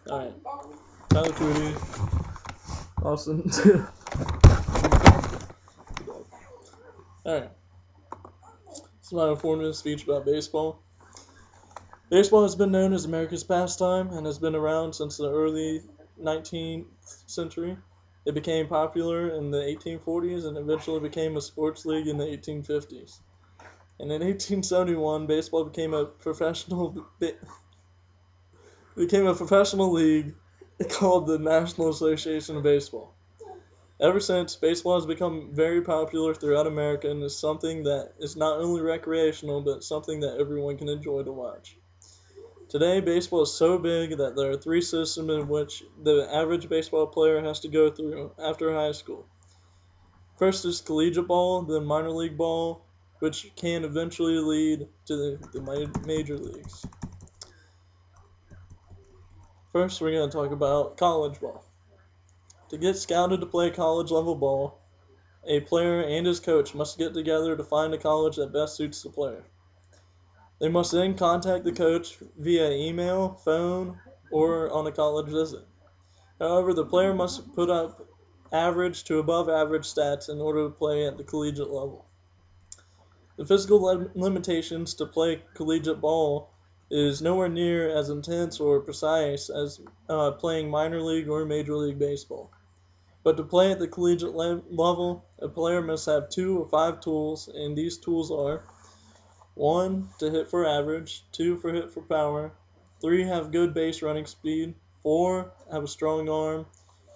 Alright. Tyler Tweedy. Austin. Alright. This is my informative speech about baseball. Baseball has been known as America's pastime and has been around since the early 19th century. It became popular in the 1840s and eventually became a sports league in the 1850s. And in 1871, baseball became a professional league called the National Association of Baseball. Ever since, baseball has become very popular throughout America and is something that is not only recreational, but something that everyone can enjoy to watch. Today, baseball is so big that there are 3 systems in which the average baseball player has to go through after high school. First is collegiate ball, then minor league ball, which can eventually lead to the major leagues. First, we're going to talk about college ball. To get scouted to play college level ball, a player and his coach must get together to find a college that best suits the player. They must then contact the coach via email, phone, or on a college visit. However, the player must put up average to above average stats in order to play at the collegiate level. The physical limitations to play collegiate ball is nowhere near as intense or precise as playing minor league or major league baseball. But to play at the collegiate level, a player must have 2 or 5 tools, and these tools are 1. To hit for average, 2. For hit for power, 3. Have good base running speed, 4. Have a strong arm,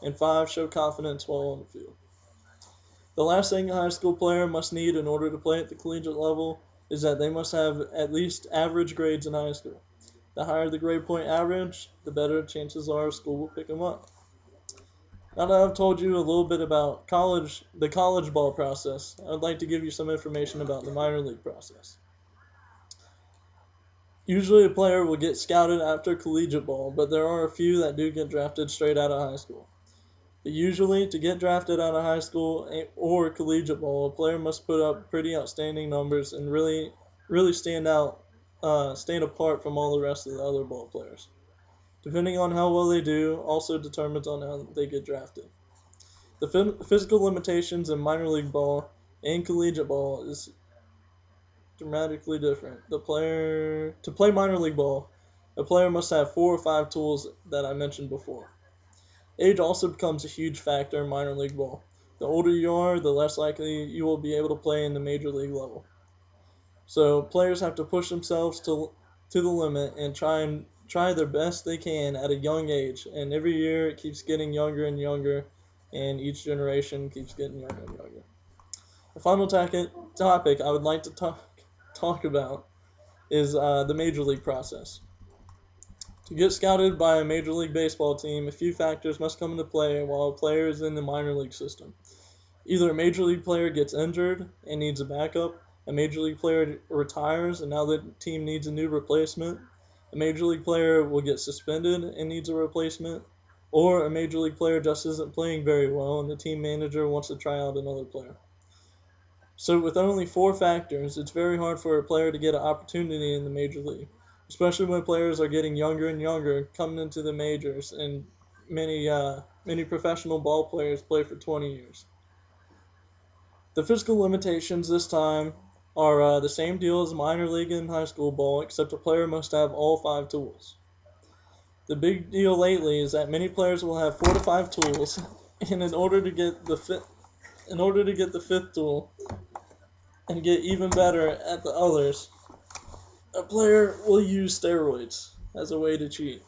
and 5. Show confidence while on the field. The last thing a high school player must need in order to play at the collegiate level is that they must have at least average grades in high school. The higher the grade point average, the better chances are school will pick them up. Now that I've told you a little bit about the college ball process, I'd like to give you some information about the minor league process. Usually a player will get scouted after collegiate ball, but there are a few that do get drafted straight out of high school. But usually, to get drafted out of high school or collegiate ball, a player must put up pretty outstanding numbers and really stand apart from all the rest of the other ball players. Depending on how well they do, also determines on how they get drafted. The physical limitations in minor league ball and collegiate ball is dramatically different. To play minor league ball, a player must have 4 or 5 tools that I mentioned before. Age also becomes a huge factor in minor league ball. The older you are, the less likely you will be able to play in the major league level. So players have to push themselves to the limit and try their best they can at a young age. And every year it keeps getting younger and younger, and each generation keeps getting younger and younger. The final topic I would like to talk about is the major league process. To get scouted by a Major League Baseball team, a few factors must come into play while a player is in the minor league system. Either a Major League player gets injured and needs a backup, a Major League player retires and now the team needs a new replacement, a Major League player will get suspended and needs a replacement, or a Major League player just isn't playing very well and the team manager wants to try out another player. So with only 4 factors, it's very hard for a player to get an opportunity in the Major League, especially when players are getting younger and younger coming into the majors, and many professional ball players play for 20 years. The physical limitations this time are the same deal as minor league and high school ball, except a player must have all 5 tools. The big deal lately is that many players will have 4 to 5 tools, and in order to get the 5th tool and get even better at the others, a player will use steroids as a way to cheat.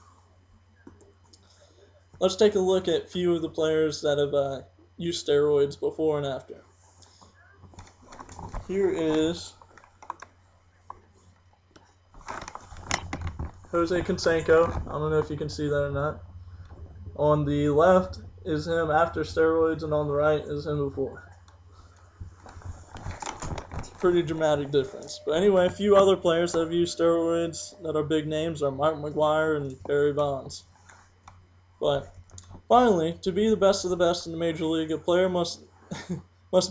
Let's take a look at a few of the players that have used steroids before and after. Here is Jose Canseco. I don't know if you can see that or not. On the left is him after steroids, and on the right is him before. Pretty dramatic difference. But anyway, a few other players that have used steroids that are big names are Mark McGwire and Barry Bonds. But finally, to be the best of the best in the major league, a player must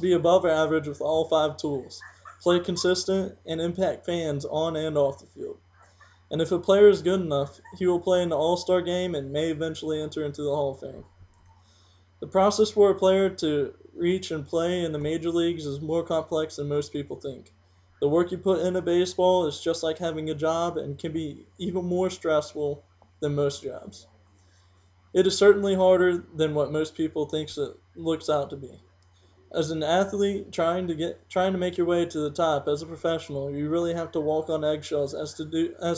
be above average with all 5 tools, play consistent, and impact fans on and off the field. And if a player is good enough, he will play in the All-Star game and may eventually enter into the Hall of Fame. The process for a player to reach and play in the major leagues is more complex than most people think. The work you put into baseball is just like having a job and can be even more stressful than most jobs. It is certainly harder than what most people think it looks out to be. As an athlete trying to make your way to the top as a professional, you really have to walk on eggshells as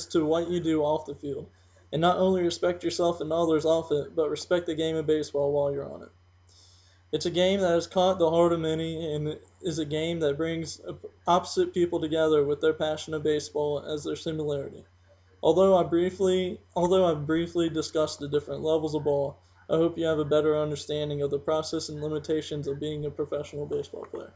to what you do off the field, and not only respect yourself and others off it, but respect the game of baseball while you're on it. It's a game that has caught the heart of many and is a game that brings opposite people together with their passion of baseball as their similarity. Although I briefly discussed the different levels of ball, I hope you have a better understanding of the process and limitations of being a professional baseball player.